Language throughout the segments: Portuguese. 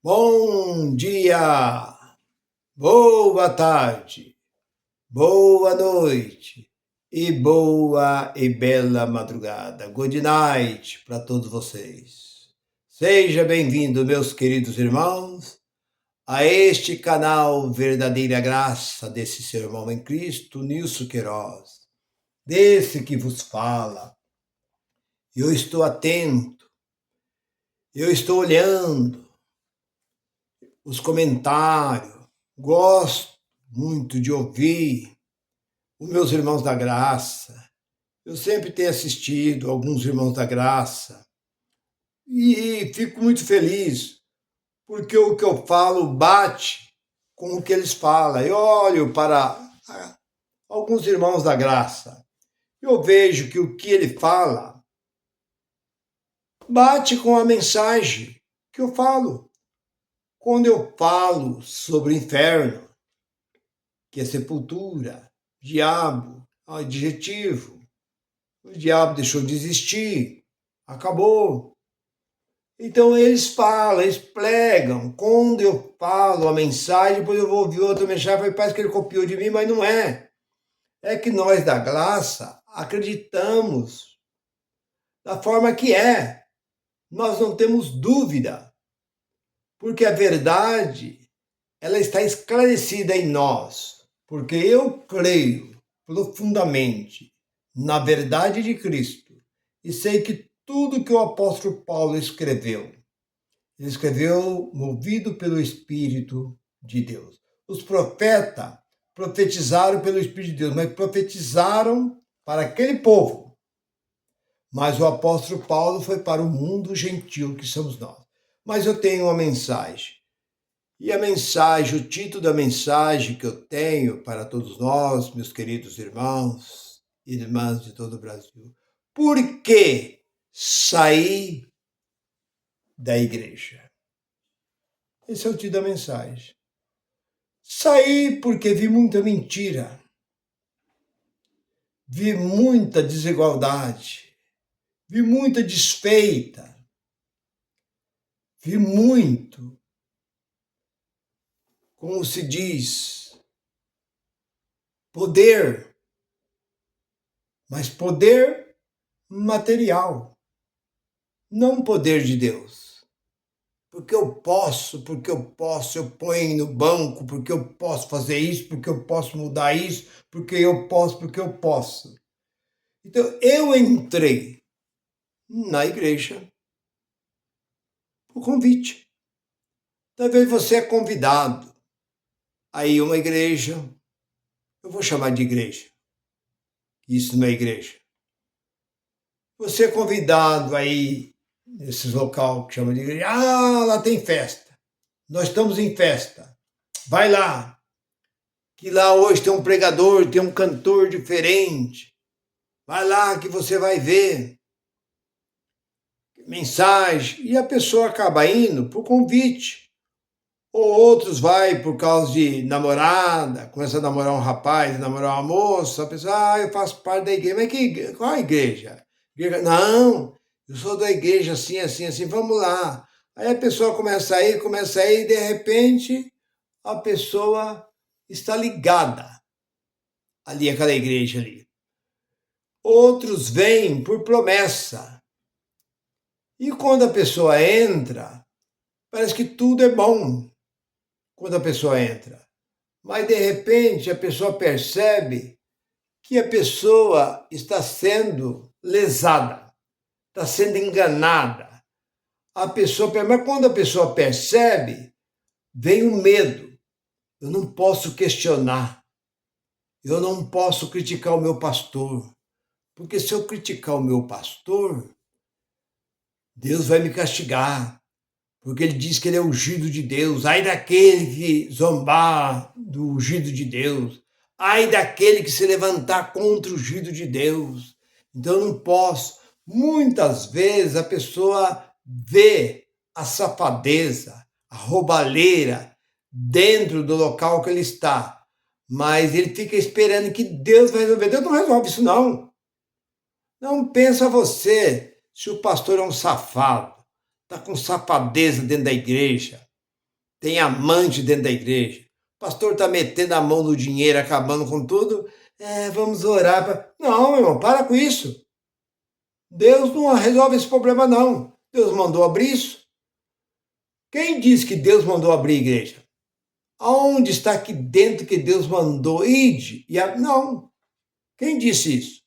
Bom dia, boa tarde, boa noite e boa e bela madrugada. Good night para todos vocês. Seja bem-vindo, meus queridos irmãos, a este canal Verdadeira Graça desse seu irmão em Cristo, Nilson Queiroz, desse que vos fala. Eu estou atento, eu estou olhando os comentários, gosto muito de ouvir os meus irmãos da graça. Eu sempre tenho assistido alguns irmãos da graça e fico muito feliz porque o que eu falo bate com o que eles falam. Eu olho para alguns irmãos da graça, eu vejo que o que ele fala bate com a mensagem que eu falo. Quando eu falo sobre o inferno, que é sepultura, diabo, adjetivo, o diabo deixou de existir, acabou. Então eles falam, eles pregam. Quando eu falo a mensagem, depois eu vou ouvir outra mensagem, parece que ele copiou de mim, mas não é. É que nós da graça acreditamos da forma que é. Nós não temos dúvida, porque a verdade ela está esclarecida em nós, porque eu creio profundamente na verdade de Cristo e sei que tudo que o apóstolo Paulo escreveu, ele escreveu movido pelo Espírito de Deus. Os profetas profetizaram pelo Espírito de Deus, mas profetizaram para aquele povo. Mas o apóstolo Paulo foi para o mundo gentil que somos nós. Mas eu tenho uma mensagem. E a mensagem, o título da mensagem que eu tenho para todos nós, meus queridos irmãos e irmãs de todo o Brasil. Por que sair da igreja? Esse é o título da mensagem. Saí porque vi muita mentira, vi muita desigualdade, vi muita desfeita, vi muito, como se diz, poder, mas poder material, não poder de Deus. Porque eu posso, eu ponho no banco, porque eu posso fazer isso, porque eu posso mudar isso, porque eu posso. Então eu entrei na igreja por convite. Talvez você é convidado a ir a uma igreja, eu vou chamar de igreja, isso não é igreja. Você é convidado a ir nesses local que chama de igreja, lá tem festa, nós estamos em festa, vai lá, que lá hoje tem um pregador, tem um cantor diferente, vai lá que você vai ver mensagem, e a pessoa acaba indo por convite. Ou outros vai por causa de namorada, começa a namorar um rapaz, namorar uma moça, a pessoa, eu faço parte da igreja. Mas qual a igreja? Não, eu sou da igreja assim, assim, assim, vamos lá. Aí a pessoa começa a ir, e de repente a pessoa está ligada ali, aquela igreja ali. Outros vêm por promessa. E quando a pessoa entra, parece que tudo é bom quando a pessoa entra. Mas, de repente, a pessoa percebe que a pessoa está sendo lesada, está sendo enganada. Mas quando a pessoa percebe, vem o medo. Eu não posso questionar. Eu não posso criticar o meu pastor. Porque se eu criticar o meu pastor, Deus vai me castigar. Porque ele diz que ele é ungido de Deus. Ai daquele que zombar do ungido de Deus. Ai daquele que se levantar contra o ungido de Deus. Então eu não posso. Muitas vezes a pessoa vê a safadeza, a roubalheira dentro do local que ele está. Mas ele fica esperando que Deus vai resolver. Deus não resolve isso, não. Não pensa você se o pastor é um safado, está com safadeza dentro da igreja. tem amante dentro da igreja. O pastor está metendo a mão no dinheiro, acabando com tudo. Vamos orar para. Não, meu irmão, para com isso. Deus não resolve esse problema, não. Deus mandou abrir isso. Quem disse que Deus mandou abrir a igreja? Aonde está aqui dentro que Deus mandou? Ide. Não. Quem disse isso?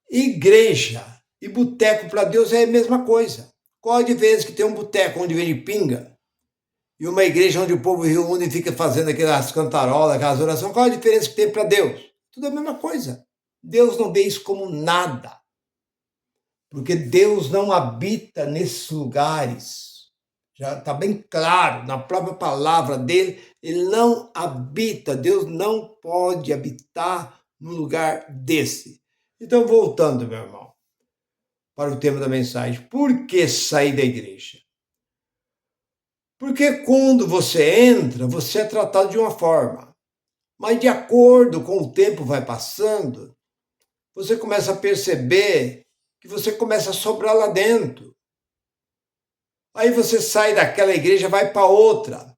Igreja e boteco para Deus é a mesma coisa. Qual a diferença que tem um boteco onde vende pinga e uma igreja onde o povo reúne e fica fazendo aquelas cantarolas, aquelas orações? Qual a diferença que tem para Deus? Tudo a mesma coisa. Deus não vê isso como nada. Porque Deus não habita nesses lugares. Já está bem claro, na própria palavra dele, ele não habita, Deus não pode habitar num lugar desse. Então, voltando, meu irmão, para o tema da mensagem, por que sair da igreja? Porque quando você entra, você é tratado de uma forma, mas de acordo com o tempo vai passando, você começa a perceber que você começa a sobrar lá dentro. Aí você sai daquela igreja, vai para outra.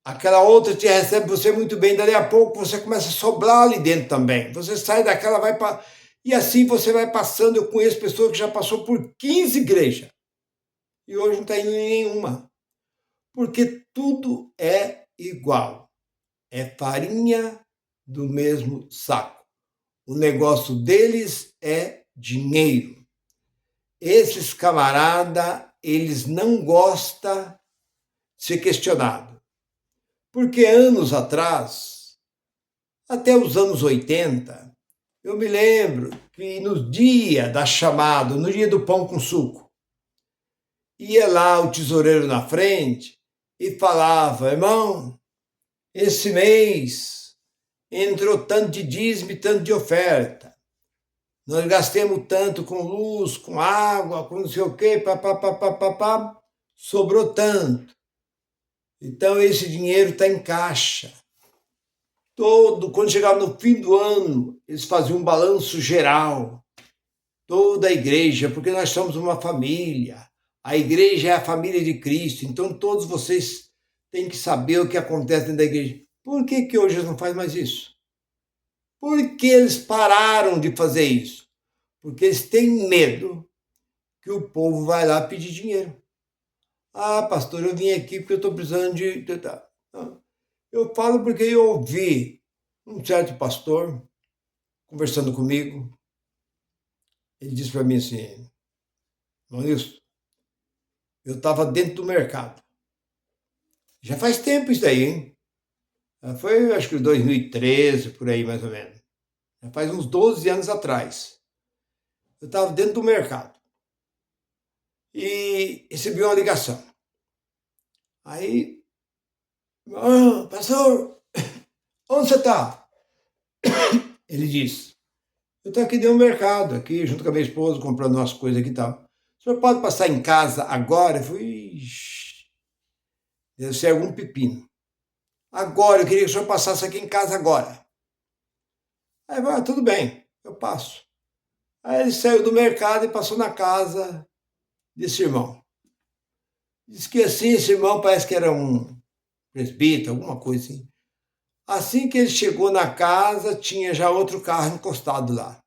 Aquela outra te recebe você muito bem, dali a pouco você começa a sobrar ali dentro também. Você sai daquela, vai para... E assim você vai passando. Eu conheço pessoas que já passou por 15 igrejas. E hoje não está indo em nenhuma. Porque tudo é igual. É farinha do mesmo saco. O negócio deles é dinheiro. Esses camarada, eles não gostam de ser questionado. Porque anos atrás, até os anos 80, eu me lembro que no dia da chamada, no dia do pão com suco, ia lá o tesoureiro na frente e falava: irmão, esse mês entrou tanto de dízimo e tanto de oferta. Nós gastemos tanto com luz, com água, com não sei o quê, papapá, sobrou tanto. Então esse dinheiro está em caixa. Quando chegava no fim do ano, eles faziam um balanço geral. Toda a igreja, porque nós somos uma família. A igreja é a família de Cristo. Então todos vocês têm que saber o que acontece dentro da igreja. Por que hoje eles não fazem mais isso? Por que eles pararam de fazer isso? Porque eles têm medo que o povo vai lá pedir dinheiro. Ah, pastor, eu vim aqui porque eu estou precisando de... Eu falo porque eu ouvi um certo pastor conversando comigo. Ele disse para mim assim: Maurício, eu estava dentro do mercado. Já faz tempo isso daí, hein? Foi, acho que 2013, por aí mais ou menos. Já faz uns 12 anos atrás. Eu estava dentro do mercado. E recebi uma ligação. Aí, pastor, onde você está? Ele disse: eu estou aqui dentro do mercado, aqui junto com a minha esposa, comprando umas coisas aqui e tal. O senhor pode passar em casa agora? Eu fui... deve ser algum pepino. Agora, eu queria que o senhor passasse aqui em casa agora. Aí, tudo bem, eu passo. Aí ele saiu do mercado e passou na casa desse irmão. Diz que assim, esse irmão parece que era um presbítero, alguma coisa assim. Assim que ele chegou na casa, tinha já outro carro encostado lá.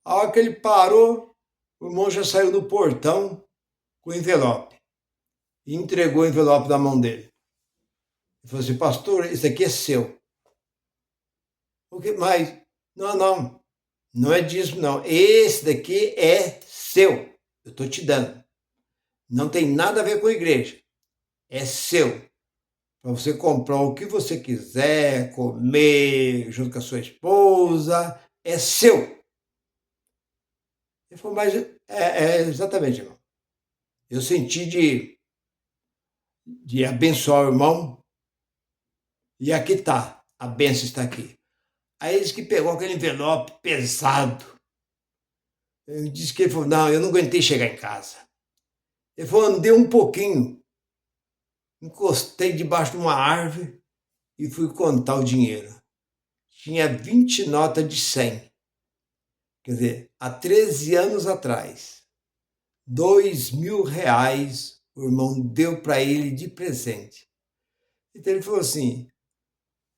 A hora que ele parou, o irmão já saiu do portão com o envelope. E entregou o envelope na mão dele. Ele falou assim: pastor, esse aqui é seu. O que mais? Não, não é disso não. Esse daqui é seu. Eu estou te dando. Não tem nada a ver com a igreja. É seu. Para você comprar o que você quiser, comer junto com a sua esposa. É seu. Ele falou: mas exatamente, irmão. Eu senti de abençoar o irmão. E aqui está. A bênção está aqui. Aí eles que pegou aquele envelope pesado. Ele disse que ele falou: não, eu não aguentei chegar em casa. Ele falou: andei um pouquinho, encostei debaixo de uma árvore e fui contar o dinheiro. Tinha 20 notas de 100. Quer dizer, há 13 anos atrás, R$2.000 o irmão deu para ele de presente. Então ele falou assim: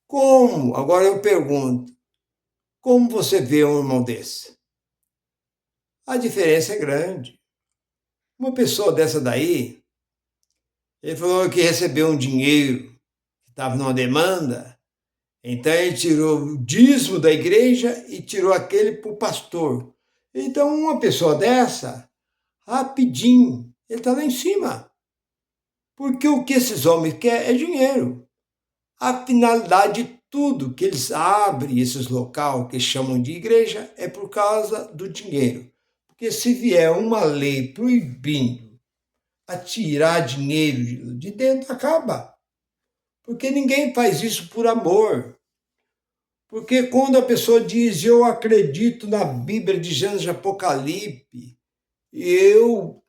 como? Agora eu pergunto, como você vê um irmão desse? A diferença é grande. Uma pessoa dessa daí, ele falou que recebeu um dinheiro, que estava numa demanda, então ele tirou o dízimo da igreja e tirou aquele para o pastor. Então uma pessoa dessa, rapidinho, ele está lá em cima. Porque o que esses homens querem é dinheiro. A finalidade de tudo que eles abrem, esses locais que chamam de igreja, é por causa do dinheiro. Porque se vier uma lei proibindo a tirar dinheiro de dentro, acaba. Porque ninguém faz isso por amor. Porque quando a pessoa diz, eu acredito na Bíblia de Gênesis e Apocalipse, eu,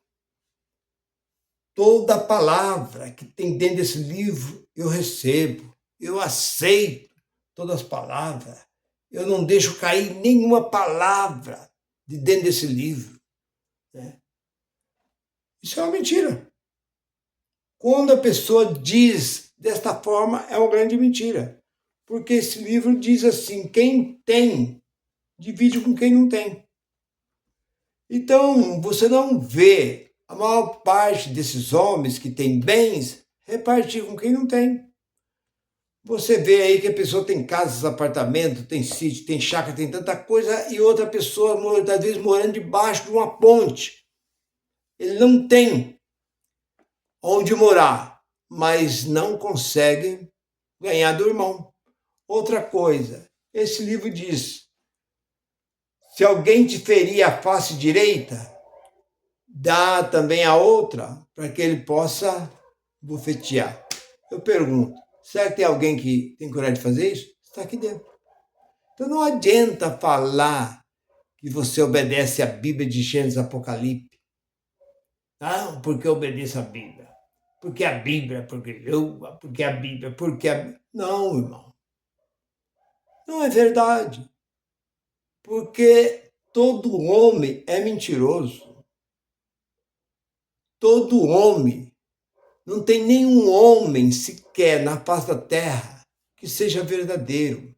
toda palavra que tem dentro desse livro, eu recebo, eu aceito todas as palavras, eu não deixo cair nenhuma palavra de dentro desse livro. Né? Isso é uma mentira. Quando a pessoa diz desta forma, é uma grande mentira. Porque esse livro diz assim: quem tem, divide com quem não tem. Então, você não vê a maior parte desses homens que têm bens repartir com quem não tem. Você vê aí que a pessoa tem casas, apartamentos, tem sítio, tem chácara, tem tanta coisa, e outra pessoa, às vezes, morando debaixo de uma ponte. Ele não tem onde morar, mas não consegue ganhar do irmão. Outra coisa, esse livro diz: se alguém te ferir a face direita, dá também a outra, para que ele possa bofetear. Eu pergunto, será que tem alguém que tem coragem de fazer isso? Está aqui dentro. Então não adianta falar que você obedece à Bíblia de Gênesis e Apocalipse. Não, porque eu obedeço à Bíblia. Porque a Bíblia, porque a Bíblia, porque a Bíblia. Não, irmão. Não é verdade. Porque todo homem é mentiroso. Todo homem. Não tem nenhum homem sequer na face da terra que seja verdadeiro.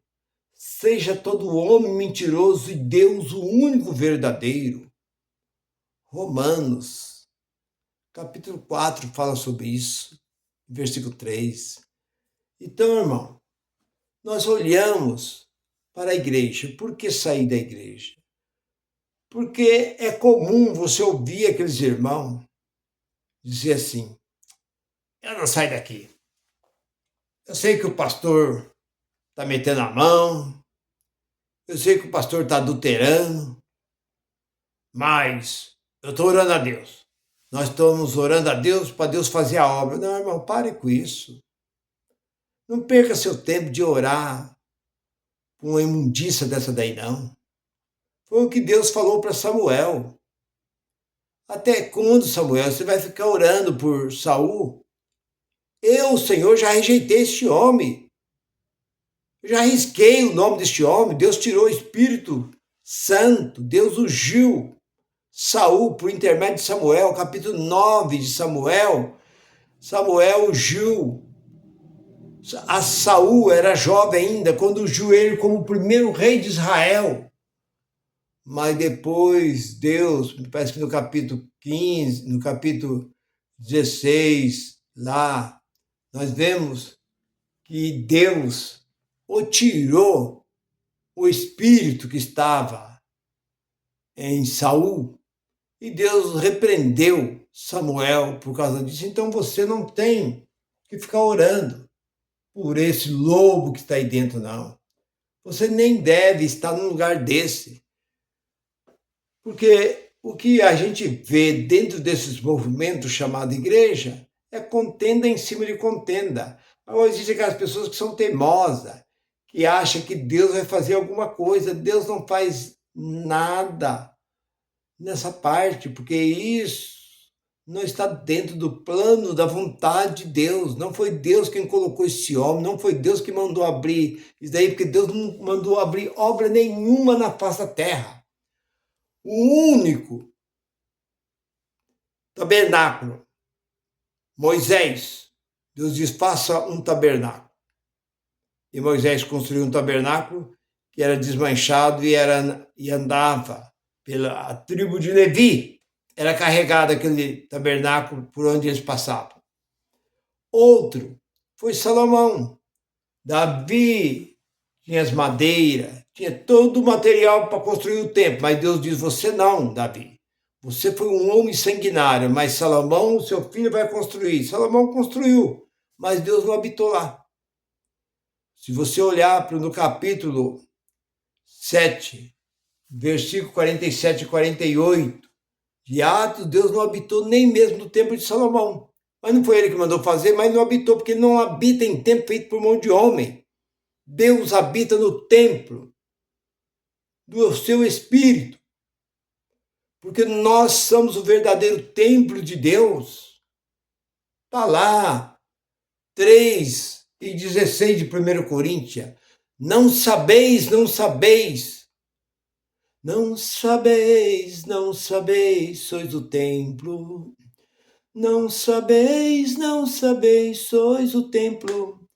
Seja todo homem mentiroso e Deus o único verdadeiro. Romanos, capítulo 4, fala sobre isso, versículo 3. Então, irmão, nós olhamos para a igreja. Por que sair da igreja? Porque é comum você ouvir aqueles irmãos dizer assim: eu não saio daqui. Eu sei que o pastor está metendo a mão, eu sei que o pastor está adulterando, mas eu estou orando a Deus. Nós estamos orando a Deus para Deus fazer a obra. Não, irmão, pare com isso. Não perca seu tempo de orar com uma imundícia dessa daí, não. Foi o que Deus falou para Samuel. Até quando, Samuel, você vai ficar orando por Saul? Eu, Senhor, já rejeitei este homem. Eu já risquei o nome deste homem. Deus tirou o Espírito Santo. Deus ungiu Saul por intermédio de Samuel, capítulo 9 de Samuel. Samuel ungiu. A Saul era jovem ainda quando ungiu ele como o primeiro rei de Israel. Mas depois Deus, parece que no capítulo 15, no capítulo 16, lá, nós vemos que Deus o tirou o espírito que estava em Saul e Deus repreendeu Samuel por causa disso. Então você não tem que ficar orando por esse lobo que está aí dentro, não. Você nem deve estar num lugar desse. Porque o que a gente vê dentro desses movimentos chamados igreja é contenda em cima de contenda. Agora, existem aquelas pessoas que são teimosas, que acham que Deus vai fazer alguma coisa. Deus não faz nada nessa parte, porque isso não está dentro do plano da vontade de Deus. Não foi Deus quem colocou esse homem, não foi Deus que mandou abrir isso daí, porque Deus não mandou abrir obra nenhuma na face da terra. O único tabernáculo Moisés, Deus diz, faça um tabernáculo. E Moisés construiu um tabernáculo que era desmanchado e andava pela tribo de Levi. Era carregado aquele tabernáculo por onde eles passavam. Outro foi Salomão. Davi tinha as madeiras, tinha todo o material para construir o templo, mas Deus diz, você não, Davi. Você foi um homem sanguinário, mas Salomão, seu filho, vai construir. Salomão construiu, mas Deus não habitou lá. Se você olhar no capítulo 7, versículo 47 e 48 de Atos, Deus não habitou nem mesmo no templo de Salomão. Mas não foi ele que mandou fazer, mas não habitou, porque ele não habita em templo feito por mão de homem. Deus habita no templo do seu Espírito, porque nós somos o verdadeiro templo de Deus. Está lá, 3:16 de 1 Coríntios. Não sabeis, não sabeis. Não sabeis, não sabeis, sois o templo. Não sabeis, não sabeis, sois o templo.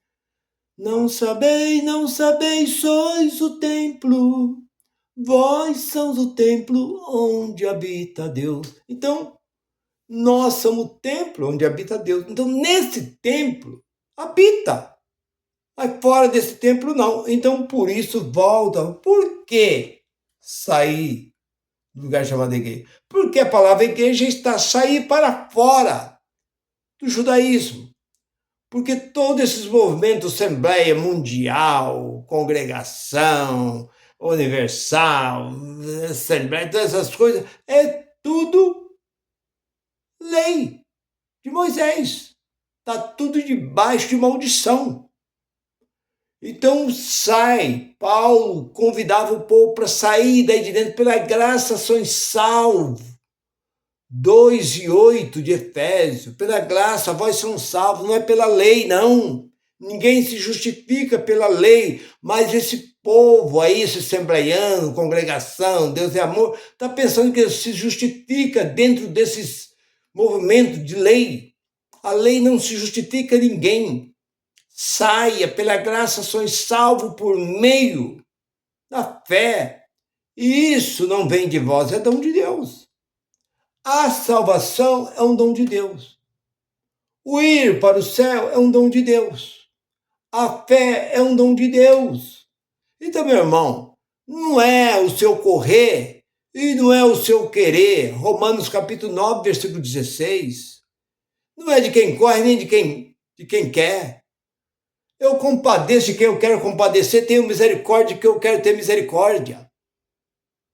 Não sabeis, não sabeis, sois o templo. Vós sois o templo onde habita Deus. Então, nós somos o templo onde habita Deus. Então, nesse templo, habita. Mas fora desse templo, não. Então, por isso, volta. Por que sair do lugar chamado igreja? Porque a palavra igreja está sair para fora do judaísmo. Porque todos esses movimentos, Assembleia Mundial, Congregação Universal, Assembleia, todas essas coisas, é tudo lei de Moisés. Está tudo debaixo de maldição. Então Paulo convidava o povo para sair daí de dentro, pela graça sois salvos. 2:8 de Efésios, pela graça vós sois salvos, não é pela lei, não. Ninguém se justifica pela lei, mas esse povo aí, esse assembleiano, congregação, Deus é amor, está pensando que se justifica dentro desses movimentos de lei. A lei não se justifica ninguém. Saia, pela graça sois salvos por meio da fé. E isso não vem de vós, é dom de Deus. A salvação é um dom de Deus. O ir para o céu é um dom de Deus. A fé é um dom de Deus. Então, meu irmão, não é o seu correr e não é o seu querer. Romanos capítulo 9, versículo 16. Não é de quem corre nem de quem quer. Eu compadeço de quem eu quero compadecer, tenho misericórdia de quem eu quero ter misericórdia.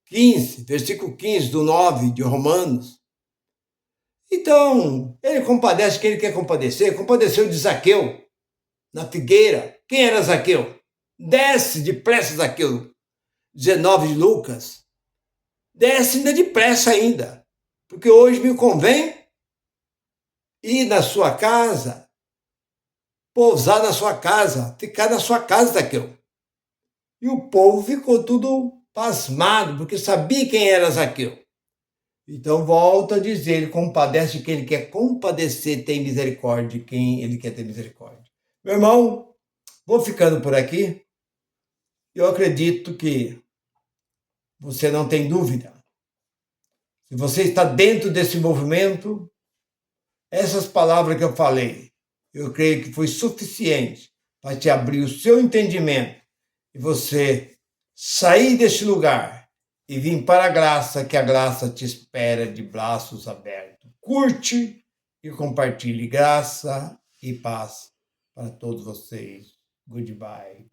15, versículo 15 do 9 de Romanos. Então, ele compadece quem ele quer compadecer. Compadeceu de Zaqueu, na figueira. Quem era Zaqueu? Desce depressa, Zaqueu. 19 de Lucas. Desce ainda depressa ainda. Porque hoje me convém ir na sua casa, pousar na sua casa, ficar na sua casa, Zaqueu. E o povo ficou tudo pasmado, porque sabia quem era Zaqueu. Então, volta a dizer, ele compadece de quem ele quer compadecer, tem misericórdia de quem ele quer ter misericórdia. Meu irmão, vou ficando por aqui. Eu acredito que você não tem dúvida. Se você está dentro desse movimento, essas palavras que eu falei, eu creio que foi suficiente para te abrir o seu entendimento e você sair deste lugar e vir para a graça, que a graça te espera de braços abertos. Curte e compartilhe graça e paz para todos vocês. Goodbye.